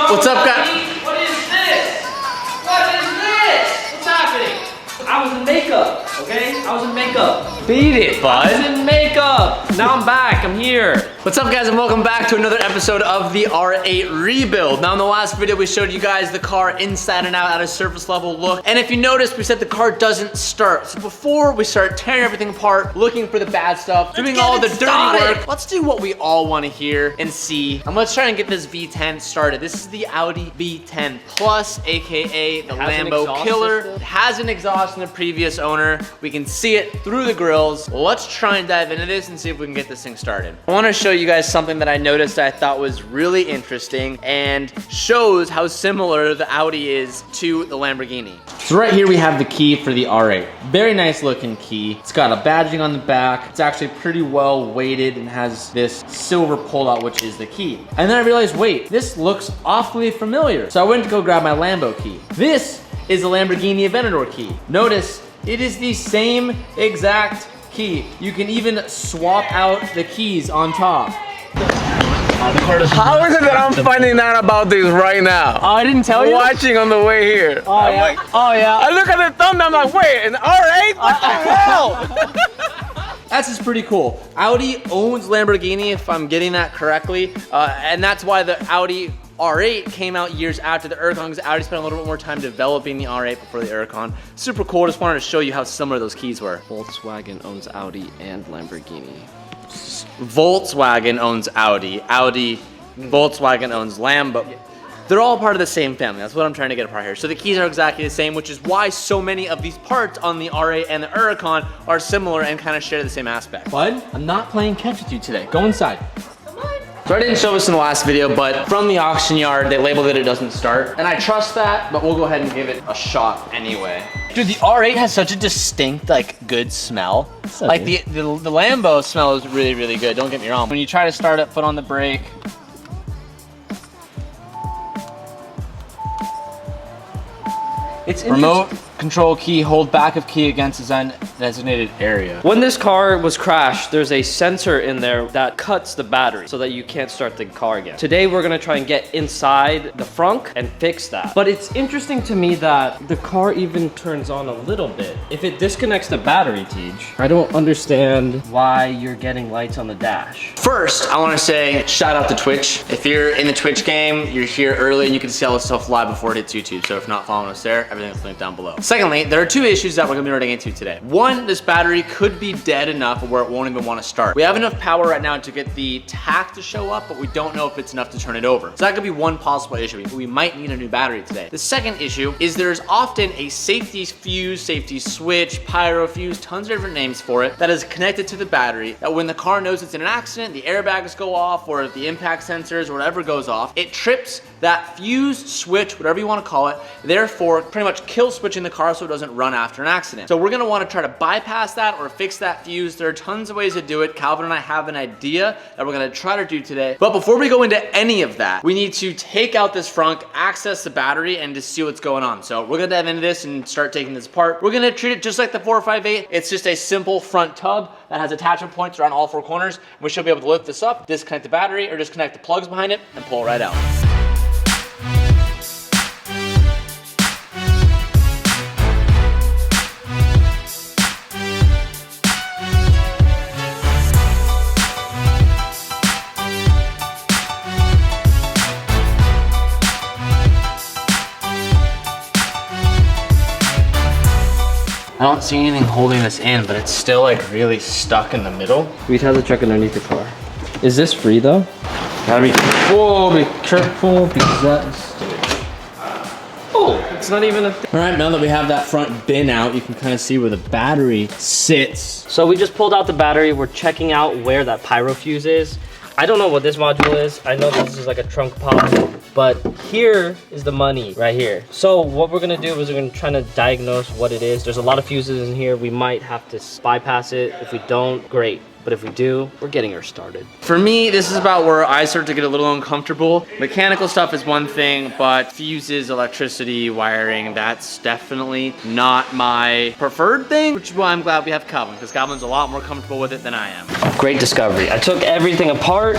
What's up, guys? What is this? What is this? What's happening? I was in makeup, okay? I was in makeup. Beat it, bud. I was in makeup. Now I'm back. I'm here. What's up, guys, and welcome back to another episode of the R8 rebuild. Now, in the last video, we showed you guys the car inside and out at a surface level look. And if you noticed, we said the car doesn't start. So before we start tearing everything apart, looking for the bad stuff, doing all the dirty work, let's do what we all want to hear and see. And let's try and get this V10 started. This is the Audi V10 Plus, AKA the Lambo Killer. It has an exhaust in the previous owner. We can see it through the grills. Let's try and dive into this and see if we can get this thing started. I want to show you guys something that I noticed that I thought was really interesting and shows how similar the Audi is to the Lamborghini. So right here we have the key for the R8. Very nice looking key. It's got a badging on the back. It's actually pretty well weighted and has this silver pullout, which is the key. And then I realized, wait, this looks awfully familiar. So I went to go grab my Lambo key. This is the Lamborghini Aventador Key. Notice, it is the same exact key. You can even swap out the keys on top. How is it that I'm finding out about this right now? Oh, I didn't tell you? Watching on the way here. Oh, yeah. Like, oh, yeah. I look at the thumbnail, I'm like, wait, an R8? What the hell? That's just pretty cool. Audi owns Lamborghini, if I'm getting that correctly. And that's why the Audi R8 came out years after the Huracan, because Audi spent a little bit more time developing the R8 before the Huracan. Super cool, just wanted to show you how similar those keys were. Volkswagen owns Audi and Lamborghini. Volkswagen owns Audi. Volkswagen owns Lambo. They're all part of the same family. That's what I'm trying to get apart here. So the keys are exactly the same, which is why so many of these parts on the R8 and the Huracan are similar and kind of share the same aspect. Bud, I'm not playing catch with you today. Go inside. So I didn't show this in the last video, but from the auction yard, they labeled it doesn't start. And I trust that, but we'll go ahead and give it a shot anyway. Dude, the R8 has such a distinct, like, good smell. So like, the Lambo smell is really, really good. Don't get me wrong. When you try to start it, foot on the brake. It's remote control key, hold back of key against designated area. When this car was crashed, there's a sensor in there that cuts the battery so that you can't start the car again. Today, we're gonna try and get inside the frunk and fix that. But it's interesting to me that the car even turns on a little bit if it disconnects the battery, Tej. I don't understand why you're getting lights on the dash. First, I wanna say shout out to Twitch. If you're in the Twitch game, you're here early and you can see all this stuff live before it hits YouTube. So if not following us there, everything's linked down below. Secondly, there are two issues that we're gonna be running into today. One, this battery could be dead enough where it won't even wanna start. We have enough power right now to get the tach to show up, but we don't know if it's enough to turn it over. So that could be one possible issue. We might need a new battery today. The second issue is there's often a safety fuse, safety switch, pyrofuse, tons of different names for it, that is connected to the battery, that when the car knows it's in an accident, the airbags go off, or the impact sensors, or whatever goes off, it trips that fuse, switch, whatever you wanna call it, therefore pretty much kill switching the car so it doesn't run after an accident. So we're gonna wanna try to bypass that or fix that fuse. There are tons of ways to do it. Calvin and I have an idea that we're gonna try to do today. But before we go into any of that, we need to take out this frunk, access the battery, and just see what's going on. So we're gonna dive into this and start taking this apart. We're gonna treat it just like the 458. It's just a simple front tub that has attachment points around all four corners. We should be able to lift this up, disconnect the battery, or disconnect the plugs behind it, and pull it right out. I don't see anything holding this in, but it's still like really stuck in the middle. We'd have to check underneath the car. Is this free though? Gotta be careful because that's... Oh, it's not even a thing. All right, now that we have that front bin out, you can kind of see where the battery sits. So we just pulled out the battery. We're checking out where that pyrofuse is. I don't know what this module is. I know this is like a trunk pop, but here is the money right here. So what we're gonna do is we're gonna try to diagnose what it is. There's a lot of fuses in here. We might have to bypass it. If we don't, great. but if we do, we're getting her started. For me, this is about where I start to get a little uncomfortable. Mechanical stuff is one thing, but fuses, electricity, wiring, that's definitely not my preferred thing, which is why I'm glad we have Calvin, because Calvin's a lot more comfortable with it than I am. Great discovery. I took everything apart.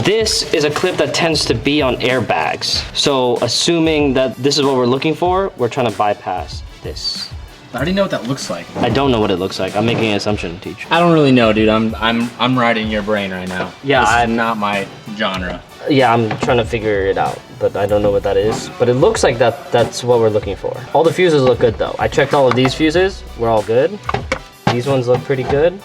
This is a clip that tends to be on airbags. So assuming that this is what we're looking for, we're trying to bypass this. I already know what that looks like. I don't know what it looks like. I'm making an assumption, Teach. I don't really know, dude. I'm riding your brain right now. Yeah, this is not my genre. Yeah, I'm trying to figure it out, but I don't know what that is. But it looks like that's what we're looking for. All the fuses look good though. I checked all of these fuses. We're all good. These ones look pretty good.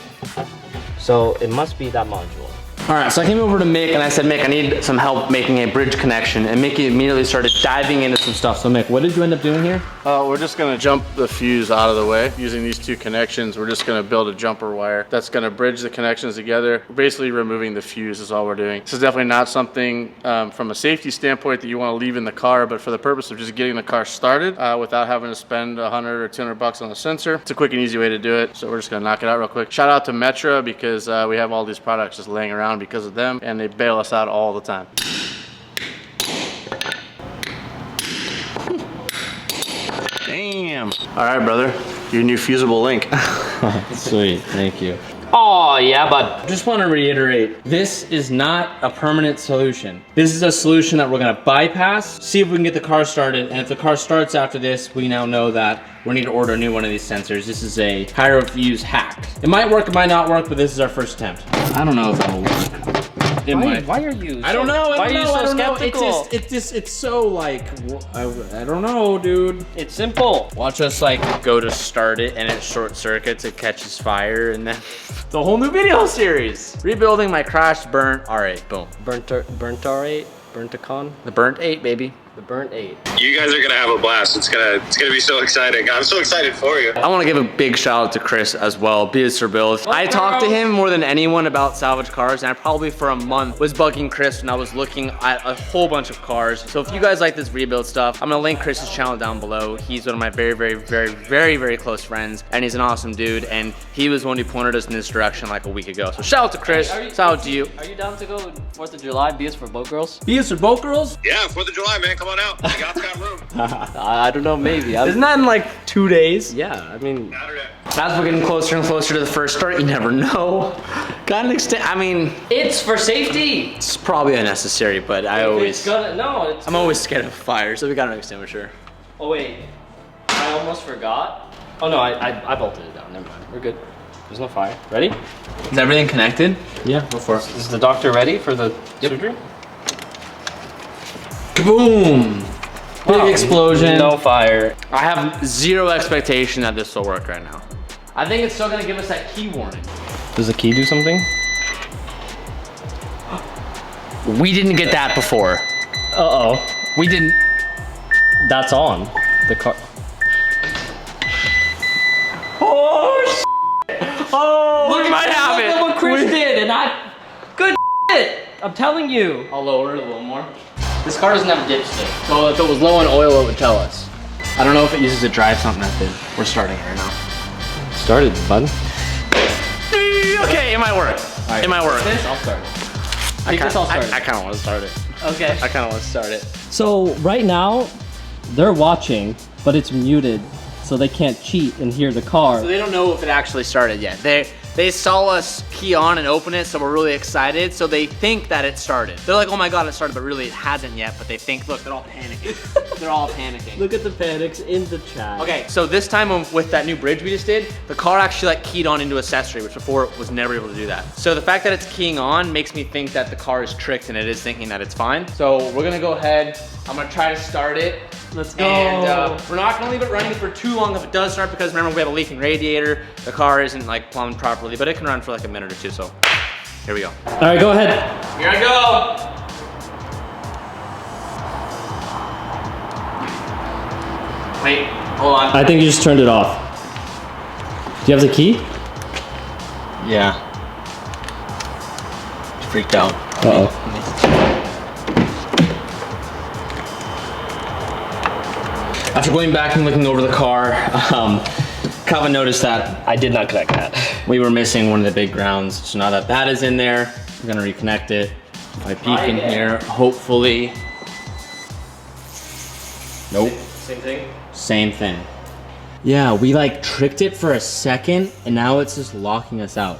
So it must be that module. All right, so I came over to Mick and I said, Mick, I need some help making a bridge connection. And Mickey immediately started diving into some stuff. So Mick, what did you end up doing here? We're just gonna jump the fuse out of the way. Using these two connections, we're just gonna build a jumper wire that's gonna bridge the connections together. We're basically removing the fuse is all we're doing. This is definitely not something from a safety standpoint that you wanna leave in the car, but for the purpose of just getting the car started without having to spend 100 or 200 bucks on the sensor, it's a quick and easy way to do it. So we're just gonna knock it out real quick. Shout out to Metra because we have all these products just laying around because of them, and they bail us out all the time. Damn. All right, brother. Your new fusible link. Sweet, thank you. Oh yeah, but Just want to reiterate, this is not a permanent solution. This is a solution that we're gonna bypass, see if we can get the car started, and if the car starts after this, we now know that we need to order a new one of these sensors. This is a pyrofuse hack. It might work, it might not work, but this is our first attempt. I don't know if that'll work. It might. why are you? I don't know. Why are you so skeptical? skeptical? It's so like, I don't know, dude. It's simple. Watch us like go to start it and it short circuits, it catches fire, and then the whole new video series. Rebuilding my crashed, burnt R8. Boom. Burnt R8, burnt a con, The burnt 8, baby. the burnt 8. You guys are gonna have a blast. It's gonna be so exciting. I'm so excited for you. I want to give a big shout out to Chris as well, Biz for Bills. I talked to him more than anyone about salvage cars, and I probably for a month was bugging Chris when I was looking at a whole bunch of cars. So if you guys like this rebuild stuff, I'm gonna link Chris's channel down below. He's one of my very close friends, and he's an awesome dude, and he was one who pointed us in this direction like a week ago. So shout out to Chris, shout out to you. Are you down to go 4th of July, BS for boat girls? Biz for boat girls? Yeah, 4th of July, man. Come on out. You guys got room. I don't know, maybe. Isn't that in like 2 days? Yeah, I mean, Saturday. As we're getting closer and closer to the first start, you never know. Got an extent, I mean, it's for safety. it's probably unnecessary, but I'm always scared of fire, so we got an extinguisher. Oh wait, I almost forgot. Oh no, I bolted it down. Never mind. We're good. There's no fire. Ready? Is everything connected? Yeah, Go for it. Is the doctor ready for the surgery? Kaboom! Big explosion. No fire. I have zero expectation that this will work right now. I think it's still gonna give us that key warning. Does the key do something? We didn't get that before. Uh-oh. We didn't. That's on. The car. Oh, oh, we might have it. Look at what Chris did, and I... Good shit. I'm telling you. I'll lower it a little more. This car doesn't have a dipstick. So if it was low on oil, it would tell us. I don't know if it uses a drive something method. We're starting it right now. Started, bud. Okay, it might work. It might work. I'll start it. I kind of want to start it. Okay. I kind of want to start it. So right now, they're watching, but it's muted, so they can't cheat and hear the car. So they don't know if it actually started yet. They saw us key on and open it, so we're really excited. So they think that it started. They're like, oh my God, it started, but really it hasn't yet. But they think, look, they're all panicking. They're all panicking. Look at the panics in the chat. Okay, so this time with that new bridge we just did, the car actually like keyed on into accessory, which before it was never able to do that. So the fact that it's keying on makes me think that the car is tricked and it is thinking that it's fine. So we're gonna go ahead. I'm gonna try to start it. Let's go. And we're not gonna leave it running for too long if it does start, because remember we have a leaking radiator. The car isn't like plumbed properly, but it can run for like a minute or two, so here we go. All right, go ahead. Here I go. Wait, hold on. I think you just turned it off. Do you have the key? Yeah. Freaked out. Uh-oh. After going back and looking over the car, Calvin noticed that I did not connect that. we were missing one of the big grounds. So now that that is in there, we're gonna reconnect it. If I peek in here, hopefully. Nope. Same thing? Same thing. Yeah, we like tricked it for a second and now it's just locking us out.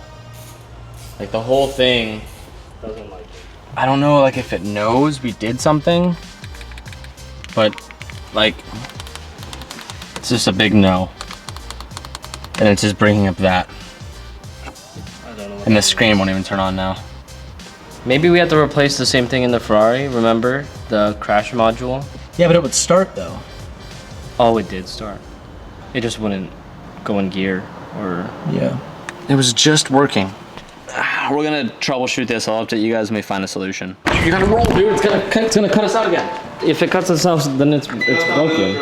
Like the whole thing. Doesn't like it. I don't know like if it knows we did something, but like, it's just a big no. And it's just bringing up that. I don't know. And the screen won't even turn on now. Maybe we have to replace the same thing in the Ferrari, remember? The crash module? Yeah, but it would start though. Oh, it did start. It just wouldn't go in gear or... Yeah. It was just working. We're gonna troubleshoot this. I'll update you guys when we find a solution. You're gonna roll, dude. It's gonna cut us out again. If it cuts itself, then it's broken.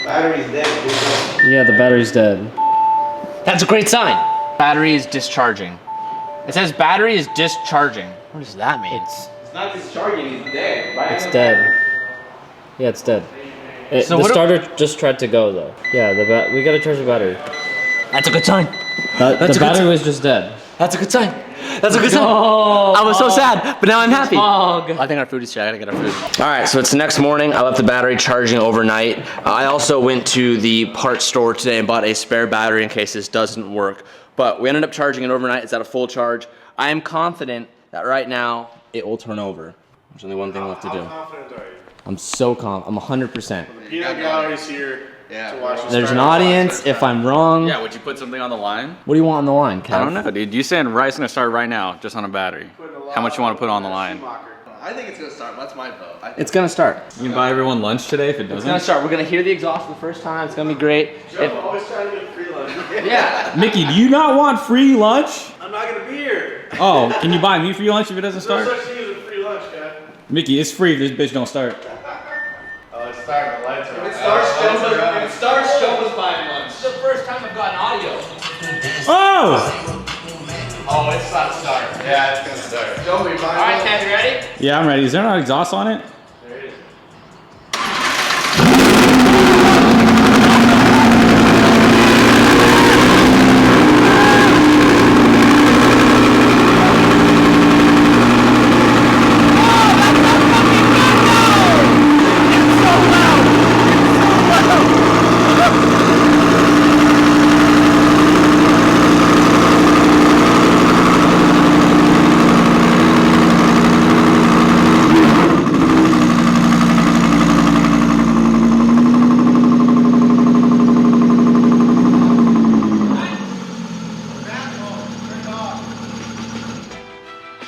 Battery's dead. Yeah, the battery's dead. That's a great sign. Battery is discharging. It says battery is discharging. What does that mean? It's not discharging, he's dead. Right? It's dead. Yeah, it's dead. So the what starter just tried to go though. Yeah, we gotta charge the battery. That's a good sign. The battery was just dead. That's a good sign. That's a good sign. Oh, I was so sad, but now I'm happy. Dog. I think our food is here. I gotta get our food. All right, so it's the next morning. I left the battery charging overnight. I also went to the parts store today and bought a spare battery in case this doesn't work. But we ended up charging it overnight. It's at a full charge. I am confident that right now it will turn over. There's only one thing left to do. How confident are you? I'm so confident. I'm 100%. Peanut gallery's here to watch this. There's an audience. If I'm wrong, Yeah, would you put something on the line? what do you want on the line, Kev? I don't know, dude. You saying it's gonna start right now, just on a battery. How much you want to put on the line? I think it's gonna start. That's my vote. It's gonna start. You can buy everyone lunch today if it It's gonna doesn't. start. We're gonna hear the exhaust for the first time. It's gonna be great. I'm always trying to get free lunch. Yeah. Mickey, do you not want free lunch? I'm not gonna be here. Oh, can you buy me free lunch if it doesn't No start? such thing as a free lunch, guy. Mickey, it's free if this bitch don't start. Oh, it's starting. The lights are on. If it starts, Joe was buying lunch. This is the first time I've gotten audio. Oh! Oh, it's about to start. Yeah, it's gonna start. Joe, we buying All right, lunch. Kev, you ready? Yeah, I'm ready. Is there not exhaust on it? There it is.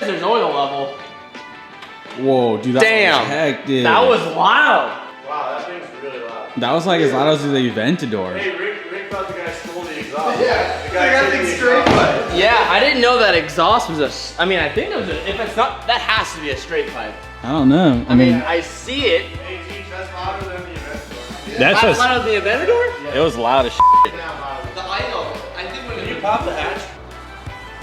There's oil level. Whoa, dude, that Damn. was hectic. That was loud. Wow, that thing's really loud. That was like as loud as the Aventador. Hey, Rick thought the guy stole the exhaust. Yeah, The guy I took think the straight exhaust. pipe. Yeah, I didn't know that exhaust was a. I mean, I think it was a. If it's not, that has to be a straight pipe. I don't know. I I mean, mean, I see it. Hey, Teach, that's louder than the Aventador. that's That's just, louder than the Aventador? It was loud as shit. The idle. I think when you Pop the hatch.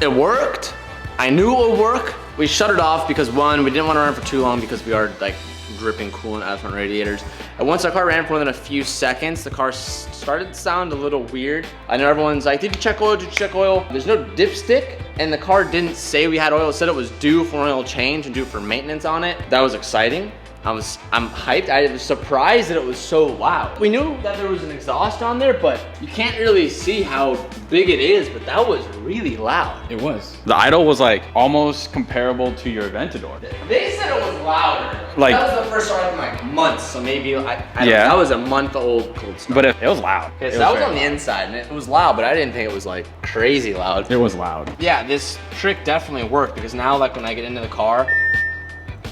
It worked. I knew it would work. We shut it off because one, we didn't want to run for too long because we are like dripping coolant out of front radiators. And once the car ran for more than a few seconds, the car started to sound a little weird. I know everyone's like, did you check oil? Did you check oil? There's no dipstick, and the car didn't say we had oil. It said it was due for an oil change and due for maintenance on it. That was exciting. I'm hyped. I was surprised that it was so loud. We knew that there was an exhaust on there, but you can't really see how big it is, but that was really loud. it was. The idle was like almost comparable to your Aventador. They said it was louder. Like- that was the first car in like months, so maybe I don't know, Yeah. that was a month old cold start. But it was loud. Okay, It so that was very on the loud. inside, and it was loud, but I didn't think it was like crazy loud. It was loud. Yeah, this trick definitely worked because now like when I get into the car,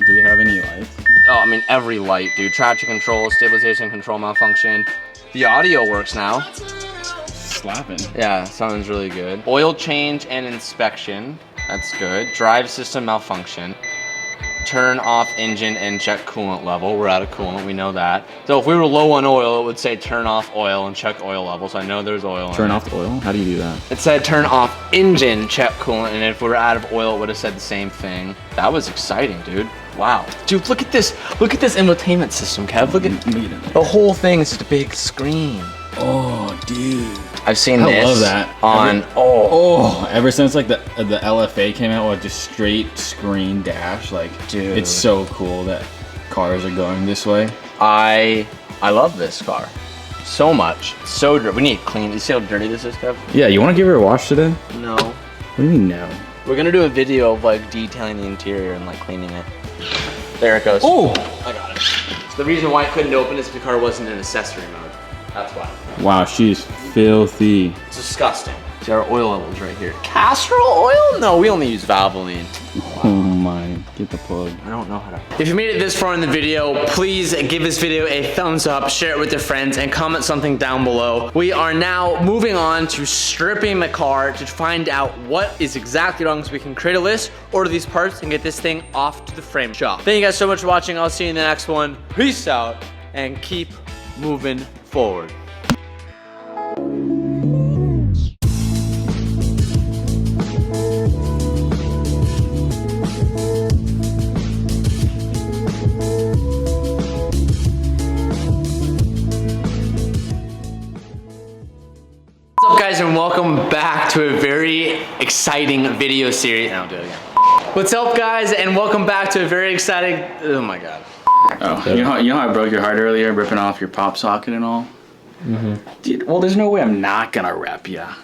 Do we have any lights? oh, I mean every light, dude. Traction control, stabilization control malfunction. The audio works now. Slapping. Yeah, sounds really good. Oil change and inspection. That's good. Drive system malfunction. Turn off engine and check coolant level. We're out of coolant, we know that. So if we were low on oil, it would say turn off oil and check oil level. So I know there's oil in Turn it. off the oil? How do you do that? It said turn off engine, check coolant, and if we were out of oil, it would have said the same thing. That was exciting, dude. Wow. Dude, look at this. Look at this infotainment system, Kev. Look at Look at it. the whole thing is just a big screen. Oh, dude. I've seen I this love that. on, Ever since like the LFA came out with just straight screen dash, like, Dude. it's so cool that cars are going this way. I love this car so much. It's so dirty. We need to clean. You see how dirty this is, Kev? Yeah, you want to give her a wash today? No. What do you mean no? We're gonna do a video of like detailing the interior and like cleaning it. There it goes. Oh! I got it. So the reason why I couldn't open is because the car wasn't in accessory mode. That's why. Wow, she's filthy. It's disgusting. See our oil levels right here. Castor oil? No, we only use Valvoline. Oh my, get the plug. I don't know how to. If you made it this far in the video, please give this video a thumbs up, share it with your friends, and comment something down below. We are now moving on to stripping the car to find out what is exactly wrong so we can create a list, order these parts, and get this thing off to the frame shop. Thank you guys so much for watching. I'll see you in the next one. Peace out, and keep moving forward. What's up guys, and welcome back to a very exciting video series. I'll do it again. What's up guys, and welcome back to a very exciting, oh my God. Oh, you know how I broke your heart earlier, ripping off your pop socket and all? Dude, well, there's no way I'm not gonna rep ya.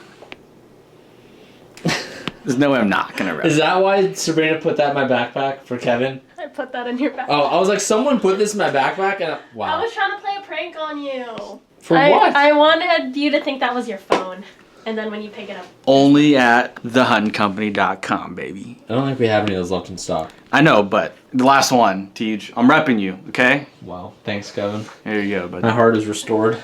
There's no way I'm not gonna rep. Is that why Sabrina put that in my backpack for Kevin? I put that in your backpack. Oh, I was like, someone put this in my backpack, and wow. I was trying to play a prank on you. For what? I wanted you to think that was your phone. And then when you pick it up. Only at thehuncompany.com, baby. I don't think we have any of those left in stock. I know, but the last one, Tej, I'm repping you, okay? Wow, thanks Kevin. There you go, buddy. My heart is restored.